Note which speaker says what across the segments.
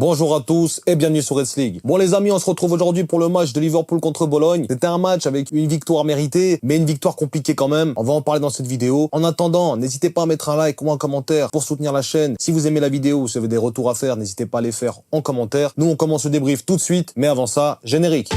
Speaker 1: Bonjour à tous et bienvenue sur Reds League. Bon les amis, on se retrouve aujourd'hui pour le match de Liverpool contre Bologne. C'était un match avec une victoire méritée, mais une victoire compliquée quand même. On va en parler dans cette vidéo. En attendant, n'hésitez pas à mettre un like ou un commentaire pour soutenir la chaîne. Si vous aimez la vidéo ou si vous avez des retours à faire, n'hésitez pas à les faire en commentaire. Nous, on commence le débrief tout de suite, mais avant ça, générique.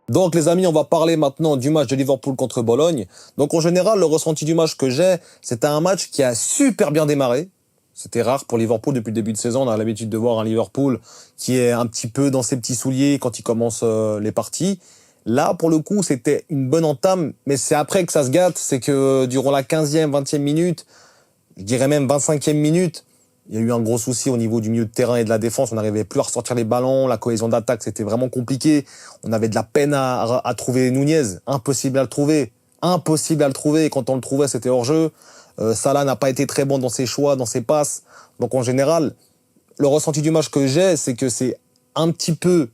Speaker 1: Donc les amis, on va parler maintenant du match de Liverpool contre Bologne. Donc en général, le ressenti du match que j'ai, c'était un match qui a super bien démarré. C'était rare pour Liverpool depuis le début de saison. On a l'habitude de voir un Liverpool qui est un petit peu dans ses petits souliers quand il commence les parties. Là, pour le coup, c'était une bonne entame, mais c'est après que ça se gâte. C'est que durant la 15e, 20e minute, je dirais même 25e minute, il y a eu un gros souci au niveau du milieu de terrain et de la défense. On n'arrivait plus à ressortir les ballons. La cohésion d'attaque, c'était vraiment compliqué. On avait de la peine à trouver Nunez. Impossible à le trouver. Impossible à le trouver. Et quand on le trouvait, c'était hors-jeu. Salah n'a pas été très bon dans ses choix, dans ses passes. Donc en général, le ressenti du match que j'ai, c'est que c'est un petit peu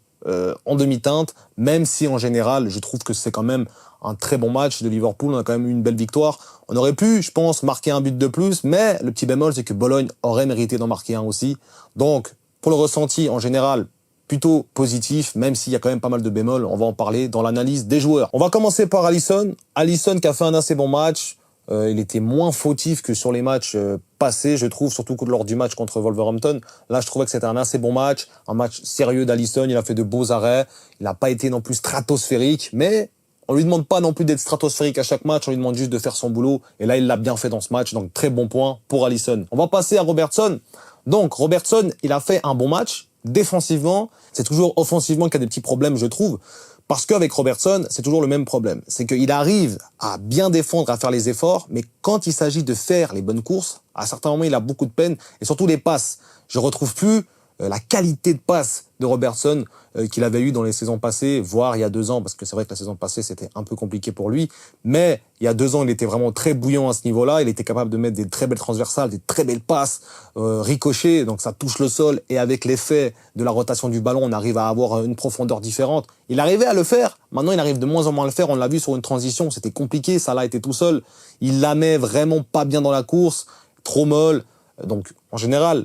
Speaker 1: en demi-teinte, même si en général, je trouve que c'est quand même un très bon match de Liverpool. On a quand même eu une belle victoire. On aurait pu, je pense, marquer un but de plus, mais le petit bémol, c'est que Bologne aurait mérité d'en marquer un aussi. Donc, pour le ressenti, en général, plutôt positif, même s'il y a quand même pas mal de bémols. On va en parler dans l'analyse des joueurs. On va commencer par Alisson. Alisson qui a fait un assez bon match. Il était moins fautif que sur les matchs passés, je trouve, surtout lors du match contre Wolverhampton. Là, je trouvais que c'était un assez bon match, un match sérieux d'Alisson. Il a fait de beaux arrêts. Il n'a pas été non plus stratosphérique, mais on lui demande pas non plus d'être stratosphérique à chaque match, on lui demande juste de faire son boulot. Et là, il l'a bien fait dans ce match, donc très bon point pour Alisson. On va passer à Robertson. Donc, Robertson, il a fait un bon match. Défensivement, c'est toujours offensivement qu'il y a des petits problèmes, je trouve. Parce qu'avec Robertson, c'est toujours le même problème. C'est qu'il arrive à bien défendre, à faire les efforts, mais quand il s'agit de faire les bonnes courses, à certains moments, il a beaucoup de peine. Et surtout les passes. Je retrouve plus la qualité de passe de Robertson qu'il avait eu dans les saisons passées, voire il y a 2 ans, parce que c'est vrai que la saison passée, c'était un peu compliqué pour lui. Mais il y a 2 ans, il était vraiment très bouillant à ce niveau-là. Il était capable de mettre des très belles transversales, des très belles passes, ricochées, donc ça touche le sol. Et avec l'effet de la rotation du ballon, on arrive à avoir une profondeur différente. Il arrivait à le faire. Maintenant, il arrive de moins en moins à le faire. On l'a vu sur une transition, c'était compliqué. Salah était tout seul. Il la met vraiment pas bien dans la course, trop molle. Donc, en général,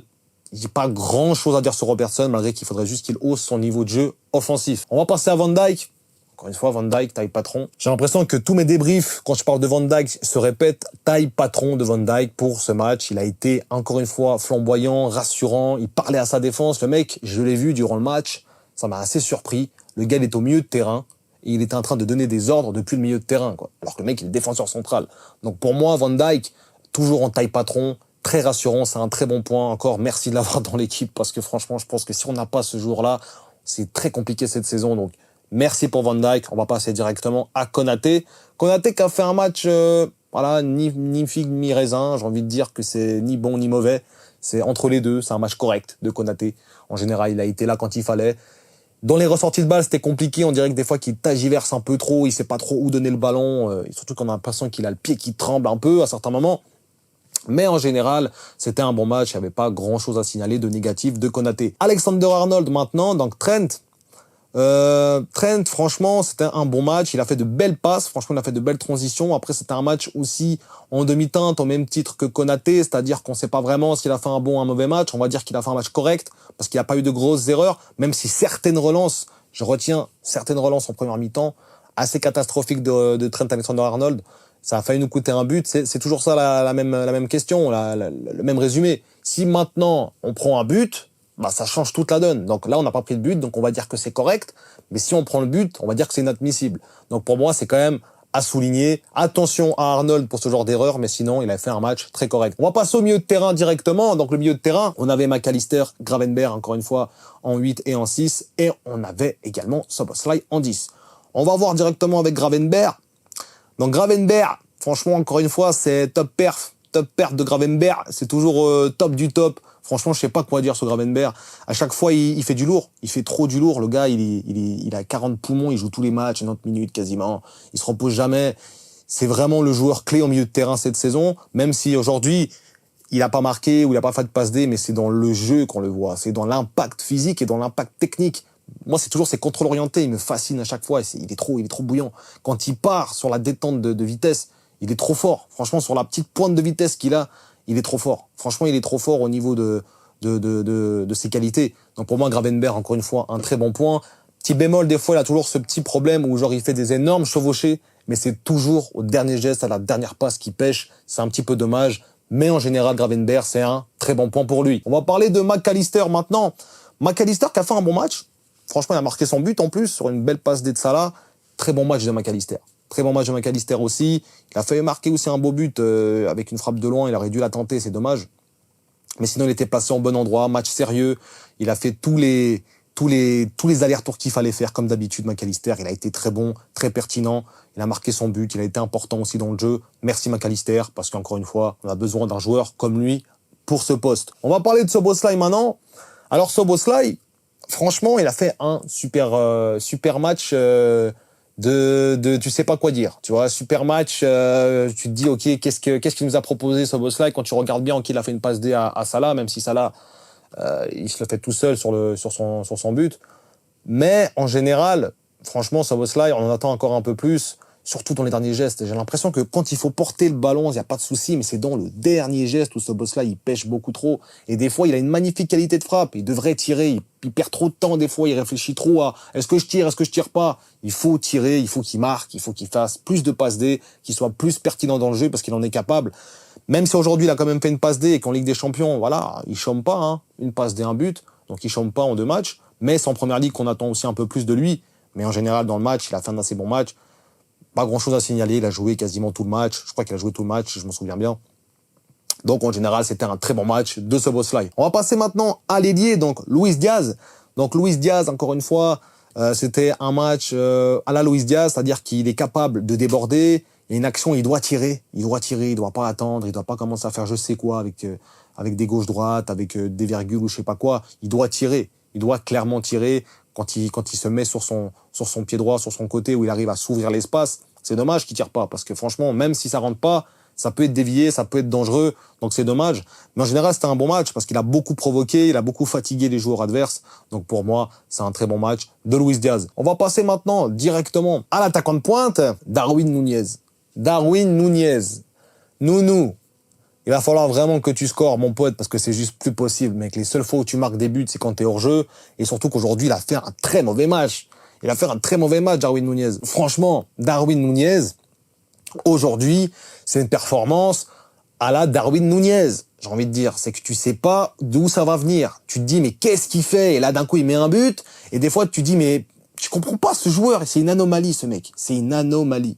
Speaker 1: il n'y a pas grand chose à dire sur Robertson, malgré qu'il faudrait juste qu'il hausse son niveau de jeu offensif. On va passer à Van Dijk. Encore une fois, Van Dijk, taille patron. J'ai l'impression que tous mes débriefs, quand je parle de Van Dijk, se répètent. Taille patron de Van Dijk pour ce match. Il a été, encore une fois, flamboyant, rassurant. Il parlait à sa défense. Le mec, je l'ai vu durant le match. Ça m'a assez surpris. Le gars, il est au milieu de terrain. Et il était en train de donner des ordres depuis le milieu de terrain, quoi. Alors que le mec, il est défenseur central. Donc pour moi, Van Dijk, toujours en taille patron. Très rassurant, c'est un très bon point. Encore, merci de l'avoir dans l'équipe parce que franchement, je pense que si on n'a pas ce jour-là, c'est très compliqué cette saison. Donc, merci pour Van Dijk. On va passer directement à Konaté. Konaté qui a fait un match, voilà, ni figue ni raisin. J'ai envie de dire que c'est ni bon ni mauvais. C'est entre les deux. C'est un match correct de Konaté. En général, il a été là quand il fallait. Dans les ressorties de balles, c'était compliqué. On dirait que des fois qu'il tagiverse un peu trop. Il sait pas trop où donner le ballon. Surtout qu'on a l'impression qu'il a le pied qui tremble un peu à certains moments. Mais en général, c'était un bon match. Il n'y avait pas grand-chose à signaler de négatif de Konaté. Alexander-Arnold maintenant, donc Trent. Trent, franchement, c'était un bon match. Il a fait de belles passes. Franchement, il a fait de belles transitions. Après, c'était un match aussi en demi-teinte, au même titre que Konaté. C'est-à-dire qu'on ne sait pas vraiment s'il a fait un bon ou un mauvais match. On va dire qu'il a fait un match correct parce qu'il n'y a pas eu de grosses erreurs. Même si certaines relances, je retiens certaines relances en première mi-temps, assez catastrophiques de Trent Alexander-Arnold. Ça a failli nous coûter un but. C'est toujours ça la même question, le même résumé. Si maintenant on prend un but, bah ça change toute la donne. Donc là on n'a pas pris de but, donc on va dire que c'est correct. Mais si on prend le but, on va dire que c'est inadmissible. Donc pour moi c'est quand même à souligner. Attention à Arnold pour ce genre d'erreur, mais sinon il a fait un match très correct. On va passer au milieu de terrain directement. Donc le milieu de terrain, on avait McAllister, Gravenberch encore une fois en 8 et en 6, et on avait également Szoboszlai en 10. On va voir directement avec Gravenberch. Donc Gravenberch, franchement, encore une fois, c'est top perf de Gravenberch. C'est toujours top du top. Franchement, je sais pas quoi dire sur Gravenberch. À chaque fois, il fait du lourd. Il fait trop du lourd. Le gars, il a 40 poumons. Il joue tous les matchs, 90 minutes quasiment. Il se repose jamais. C'est vraiment le joueur clé au milieu de terrain cette saison. Même si aujourd'hui, il a pas marqué ou il a pas fait de passe D, mais c'est dans le jeu qu'on le voit. C'est dans l'impact physique et dans l'impact technique. Moi, c'est toujours ses contrôles orientés. Il me fascine à chaque fois. Il est trop bouillant. Quand il part sur la détente de vitesse, il est trop fort. Franchement, sur la petite pointe de vitesse qu'il a, il est trop fort. Franchement, il est trop fort au niveau de ses qualités. Donc pour moi, Gravenberch, encore une fois, un très bon point. Petit bémol, des fois, il a toujours ce petit problème où genre il fait des énormes chevauchées, mais c'est toujours au dernier geste, à la dernière passe qu'il pêche. C'est un petit peu dommage. Mais en général, Gravenberch, c'est un très bon point pour lui. On va parler de McAllister maintenant. McAllister qui a fait un bon match. Franchement, il a marqué son but en plus sur une belle passe d'Ed Salah. Très bon match de McAllister. Très bon match de McAllister aussi. Il a failli marquer aussi un beau but avec une frappe de loin. Il aurait dû la tenter, c'est dommage. Mais sinon, il était placé au bon endroit, match sérieux. Il a fait tous les allers-retours qu'il fallait faire, comme d'habitude, McAllister. Il a été très bon, très pertinent. Il a marqué son but. Il a été important aussi dans le jeu. Merci McAllister, parce qu'encore une fois, on a besoin d'un joueur comme lui pour ce poste. On va parler de Szoboszlai maintenant. Alors, Szoboszlai, franchement, il a fait un super match tu sais pas quoi dire, tu vois, super match, tu te dis ok, qu'est-ce qu'il nous a proposé Szoboszlai quand tu regardes bien qu'il a fait une passe D à Salah, même si Salah il se le fait tout seul sur son but, mais en général, franchement Szoboszlai, on en attend encore un peu plus, surtout dans les derniers gestes. J'ai l'impression que quand il faut porter le ballon, il y a pas de souci, mais c'est dans le dernier geste où Szoboszlai il pêche beaucoup trop, et des fois il a une magnifique qualité de frappe, il devrait tirer, il perd trop de temps des fois, il réfléchit trop à est-ce que je tire pas. Il faut tirer, il faut qu'il marque, il faut qu'il fasse plus de passes D, qu'il soit plus pertinent dans le jeu parce qu'il en est capable. Même si aujourd'hui il a quand même fait une passe D et qu'en Ligue des Champions, voilà, il chôme pas, hein, une passe D, un but, donc il chôme pas en 2 matchs, mais c'est en première ligue qu'on attend aussi un peu plus de lui. Mais en général dans le match, il a fait un assez bon match. Pas grand chose à signaler, il a joué quasiment tout le match. Je crois qu'il a joué tout le match, je m'en souviens bien. Donc en général, c'était un très bon match de Szoboszlai. On va passer maintenant à l'ailier, donc Luis Diaz. Donc Luis Diaz, encore une fois, c'était un match à la Luis Diaz, c'est-à-dire qu'il est capable de déborder. Il y a une action, il doit tirer, il doit pas attendre, il doit pas commencer à faire je sais quoi avec des gauches-droites, avec des virgules ou je sais pas quoi. Il doit tirer, il doit clairement tirer quand il se met sur son pied droit, sur son côté où il arrive à s'ouvrir l'espace. C'est dommage qu'il tire pas parce que franchement, même si ça rentre pas, ça peut être dévié, ça peut être dangereux, donc c'est dommage. Mais en général, c'était un bon match parce qu'il a beaucoup provoqué, il a beaucoup fatigué les joueurs adverses. Donc pour moi, c'est un très bon match de Luis Diaz. On va passer maintenant directement à l'attaquant de pointe, Darwin Núñez. Darwin Núñez. Nounou. Il va falloir vraiment que tu scores, mon pote, parce que c'est juste plus possible, mec. Les seules fois où tu marques des buts, c'est quand t'es hors jeu. Et surtout qu'aujourd'hui, il a fait un très mauvais match. Il a fait un très mauvais match, Darwin Núñez. Franchement, Darwin Núñez, aujourd'hui, c'est une performance à la Darwin Núñez. J'ai envie de dire, c'est que tu sais pas d'où ça va venir. Tu te dis, mais qu'est-ce qu'il fait? Et là, d'un coup, il met un but. Et des fois, tu te dis, mais je comprends pas ce joueur. C'est une anomalie, ce mec. C'est une anomalie.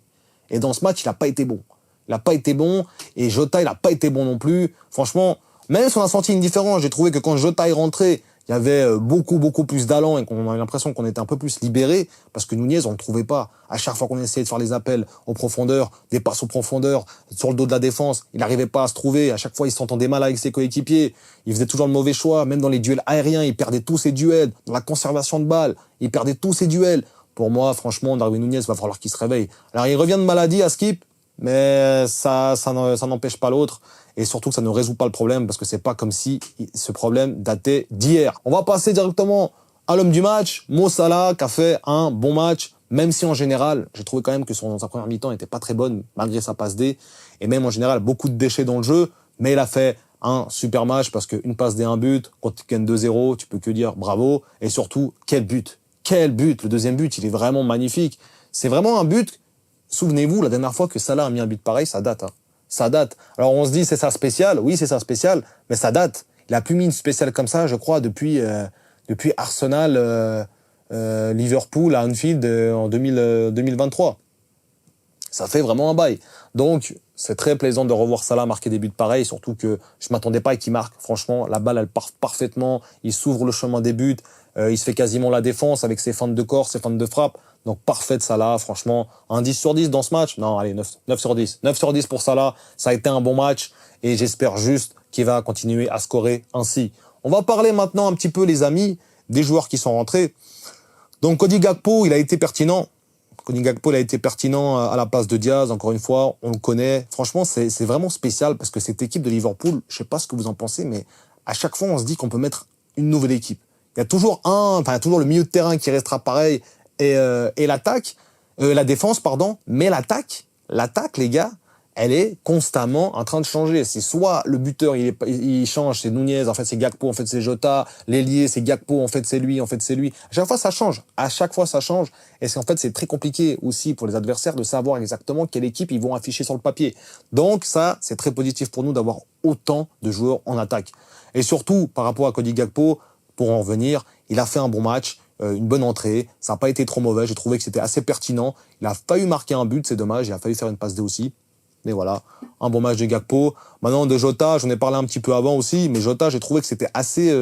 Speaker 1: Et dans ce match, il a pas été bon. Il a pas été bon. Et Jota, il a pas été bon non plus. Franchement, même si on a senti une différence, j'ai trouvé que quand Jota est rentré, il y avait beaucoup plus d'allant et qu'on a eu l'impression qu'on était un peu plus libéré parce que Núñez, on le trouvait pas. À chaque fois qu'on essayait de faire les appels aux profondeurs, des passes aux profondeurs, sur le dos de la défense, il n'arrivait pas à se trouver. À chaque fois, il s'entendait mal avec ses coéquipiers. Il faisait toujours le mauvais choix. Même dans les duels aériens, il perdait tous ses duels. Dans la conservation de balles, il perdait tous ses duels. Pour moi, franchement, Darwin Núñez, va falloir qu'il se réveille. Alors, il revient de maladie à Skip, mais ça n'empêche pas l'autre. Et surtout que ça ne résout pas le problème parce que c'est pas comme si ce problème datait d'hier. On va passer directement à l'homme du match, Mo Salah, qui a fait un bon match, même si en général, j'ai trouvé quand même que sa première mi-temps n'était pas très bonne, malgré sa passe D, et même en général, beaucoup de déchets dans le jeu, mais il a fait un super match parce qu'une passe D, un but, quand tu gagnes 2-0, tu peux que dire bravo, et surtout, quel but! Quel but! Le deuxième but, il est vraiment magnifique. C'est vraiment un but, souvenez-vous, la dernière fois que Salah a mis un but pareil, ça date, hein. Ça date. Alors on se dit c'est ça spécial, oui c'est ça spécial, mais ça date. Il a plus mis une spéciale comme ça, je crois, depuis Arsenal, Liverpool à Anfield en 2023. Ça fait vraiment un bail. Donc c'est très plaisant de revoir Salah marquer des buts pareils, surtout que je m'attendais pas à qu'il marque. Franchement, la balle elle part parfaitement, il s'ouvre le chemin des buts, il se fait quasiment la défense avec ses feintes de corps, ses feintes de frappe. Donc parfait de Salah, franchement, un 10 sur 10 dans ce match. Non, allez, 9 sur 10. 9 sur 10 pour Salah, ça a été un bon match et j'espère juste qu'il va continuer à scorer ainsi. On va parler maintenant un petit peu, les amis, des joueurs qui sont rentrés. Donc Cody Gakpo, il a été pertinent. Cody Gakpo, il a été pertinent à la place de Diaz. Encore une fois, on le connaît. Franchement, c'est vraiment spécial parce que cette équipe de Liverpool, je sais pas ce que vous en pensez, mais à chaque fois, on se dit qu'on peut mettre une nouvelle équipe. Il y a toujours toujours le milieu de terrain qui restera pareil et l'attaque, la défense, pardon. Mais l'attaque, les gars, elle est constamment en train de changer. C'est soit le buteur, il change, c'est Nunez, en fait c'est Gakpo, en fait c'est Jota, l'ailier c'est Gakpo, en fait c'est lui, en fait c'est lui. À chaque fois ça change, et c'est en fait c'est très compliqué aussi pour les adversaires de savoir exactement quelle équipe ils vont afficher sur le papier. Donc ça, c'est très positif pour nous d'avoir autant de joueurs en attaque. Et surtout, par rapport à Cody Gakpo, pour en revenir, il a fait un bon match, une bonne entrée, ça n'a pas été trop mauvais, j'ai trouvé que c'était assez pertinent. Il a failli marquer un but, c'est dommage, il a failli faire une passe D aussi. Mais voilà, un bon match de Gakpo. Maintenant, de Jota, j'en ai parlé un petit peu avant aussi, mais Jota, j'ai trouvé que c'était assez...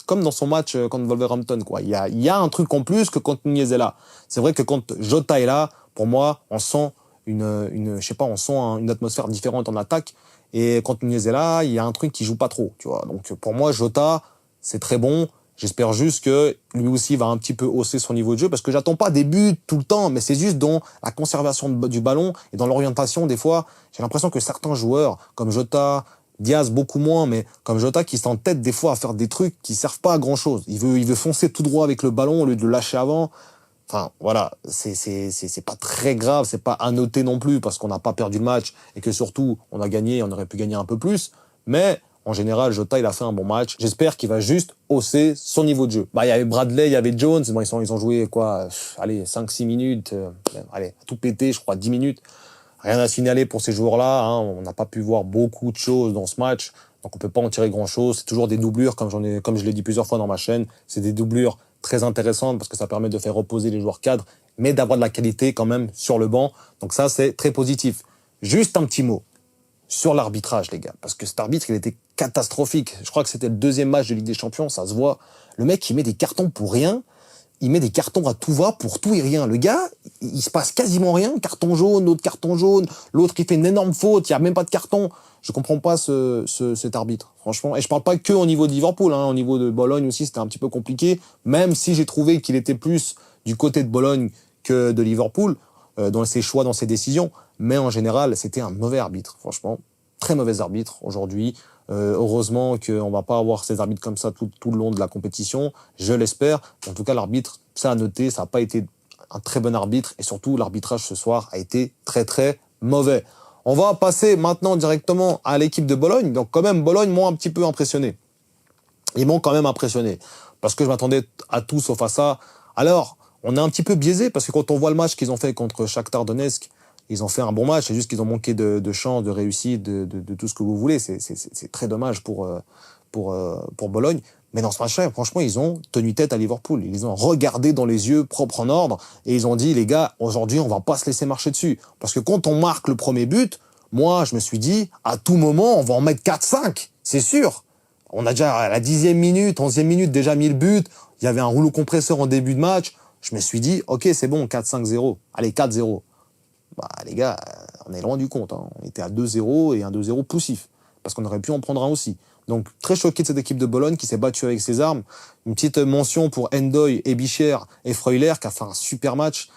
Speaker 1: comme dans son match contre Wolverhampton, quoi. Il y a un truc en plus que quand Nunez est là. C'est vrai que quand Jota est là, pour moi, on sent on sent une atmosphère différente en attaque. Et quand Nunez est là, il y a un truc qui joue pas trop, tu vois. Donc, pour moi, Jota, c'est très bon. J'espère juste que lui aussi va un petit peu hausser son niveau de jeu parce que j'attends pas des buts tout le temps, mais c'est juste dans la conservation du ballon et dans l'orientation. Des fois, j'ai l'impression que certains joueurs, comme Jota, Diaz beaucoup moins, mais comme Jota qui s'entête des fois à faire des trucs qui servent pas à grand chose. Il veut foncer tout droit avec le ballon au lieu de le lâcher avant. Enfin, voilà, c'est pas très grave, c'est pas à noter non plus parce qu'on n'a pas perdu le match et que surtout on a gagné, on aurait pu gagner un peu plus, mais en général, Jota, il a fait un bon match. J'espère qu'il va juste hausser son niveau de jeu. Bah, il y avait Bradley, il y avait Jones. Bon, ils ont joué, quoi, 5-6 minutes. Allez, tout pété, je crois, 10 minutes. Rien à signaler pour ces joueurs-là. Hein. On n'a pas pu voir beaucoup de choses dans ce match. Donc, on peut pas en tirer grand-chose. C'est toujours des doublures, comme je l'ai dit plusieurs fois dans ma chaîne. C'est des doublures très intéressantes parce que ça permet de faire reposer les joueurs cadres, mais d'avoir de la qualité quand même sur le banc. Donc ça, c'est très positif. Juste un petit mot sur l'arbitrage, les gars. Parce que cet arbitre, il était catastrophique. Je crois que c'était le deuxième match de Ligue des Champions, ça se voit. Le mec, il met des cartons pour rien. Il met des cartons à tout va pour tout et rien. Le gars, il se passe quasiment rien. Carton jaune, autre carton jaune. L'autre, il fait une énorme faute. Il n'y a même pas de carton. Je comprends pas cet arbitre, franchement. Et je parle pas que au niveau de Liverpool, hein. Au niveau de Bologne aussi, c'était un petit peu compliqué. Même si j'ai trouvé qu'il était plus du côté de Bologne que de Liverpool, dans ses choix, dans ses décisions. Mais en général, c'était un mauvais arbitre, franchement. Très mauvais arbitre aujourd'hui. Heureusement qu'on va pas avoir ces arbitres comme ça tout le long de la compétition. Je l'espère. En tout cas, l'arbitre, ça a noté, ça n'a pas été un très bon arbitre. Et surtout, l'arbitrage ce soir a été très, très mauvais. On va passer maintenant directement à l'équipe de Bologne. Donc quand même, Bologne m'ont un petit peu impressionné. Ils m'ont quand même impressionné. Parce que je m'attendais à tout sauf à ça. Alors, on est un petit peu biaisé parce que quand on voit le match qu'ils ont fait contre Shakhtar Donetsk, ils ont fait un bon match. C'est juste qu'ils ont manqué de chance, de réussite, de tout ce que vous voulez. C'est très dommage pour Bologne. Mais dans ce match-là, franchement, ils ont tenu tête à Liverpool. Ils les ont regardé dans les yeux, propre en ordre, et ils ont dit, les gars, aujourd'hui, on va pas se laisser marcher dessus. Parce que quand on marque le premier but, moi, je me suis dit, à tout moment, on va en mettre 4-5. C'est sûr. On a déjà, à la 10e minute, 11e minute, déjà mis le but. Il y avait un rouleau compresseur en début de match. Je me suis dit, ok, c'est bon, 4-5-0. Allez, 4-0. Bah, les gars, on est loin du compte, hein. On était à 2-0 et un 2-0 poussif. Parce qu'on aurait pu en prendre un aussi. Donc, très choqué de cette équipe de Bologne qui s'est battue avec ses armes. Une petite mention pour Endoy, Ebicher et Freuler qui a fait un super match.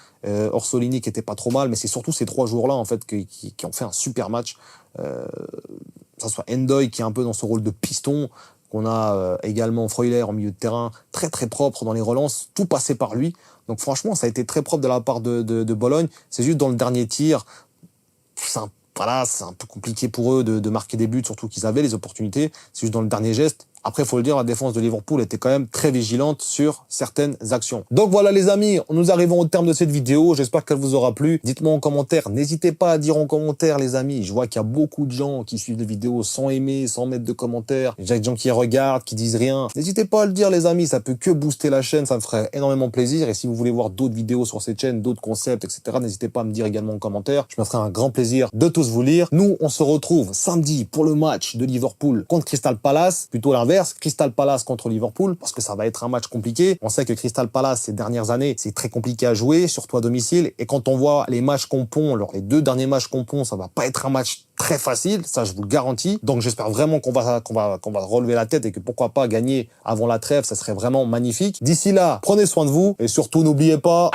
Speaker 1: Orsolini qui était pas trop mal, mais c'est surtout ces trois joueurs-là, en fait, qui ont fait un super match. Ça soit Endoy qui est un peu dans ce rôle de piston, qu'on a également Freuler en milieu de terrain, très très propre dans les relances, tout passé par lui. Donc franchement, ça a été très propre de la part de Bologne. C'est juste dans le dernier tir, c'est un peu compliqué pour eux de marquer des buts, surtout qu'ils avaient les opportunités. C'est juste dans le dernier geste. Après, il faut le dire, la défense de Liverpool était quand même très vigilante sur certaines actions. Donc voilà les amis, nous arrivons au terme de cette vidéo. J'espère qu'elle vous aura plu. Dites-moi en commentaire. N'hésitez pas à dire en commentaire les amis. Je vois qu'il y a beaucoup de gens qui suivent les vidéos sans aimer, sans mettre de commentaires. Il y a des gens qui regardent, qui disent rien. N'hésitez pas à le dire les amis, ça peut que booster la chaîne, ça me ferait énormément plaisir. Et si vous voulez voir d'autres vidéos sur cette chaîne, d'autres concepts, etc., n'hésitez pas à me dire également en commentaire. Je me ferai un grand plaisir de tous vous lire. Nous, on se retrouve samedi pour le match de Liverpool contre Crystal Palace. Plutôt l'inverse. l'inverse, Crystal Palace contre Liverpool, parce que ça va être un match compliqué. On sait que Crystal Palace, ces dernières années, c'est très compliqué à jouer, surtout à domicile. Et quand on voit les matchs qu'on pond, les 2 derniers matchs qu'on pond, ça va pas être un match très facile, ça je vous le garantis. Donc j'espère vraiment qu'on va relever la tête et que pourquoi pas gagner avant la trêve, ça serait vraiment magnifique. D'ici là, prenez soin de vous et surtout n'oubliez pas...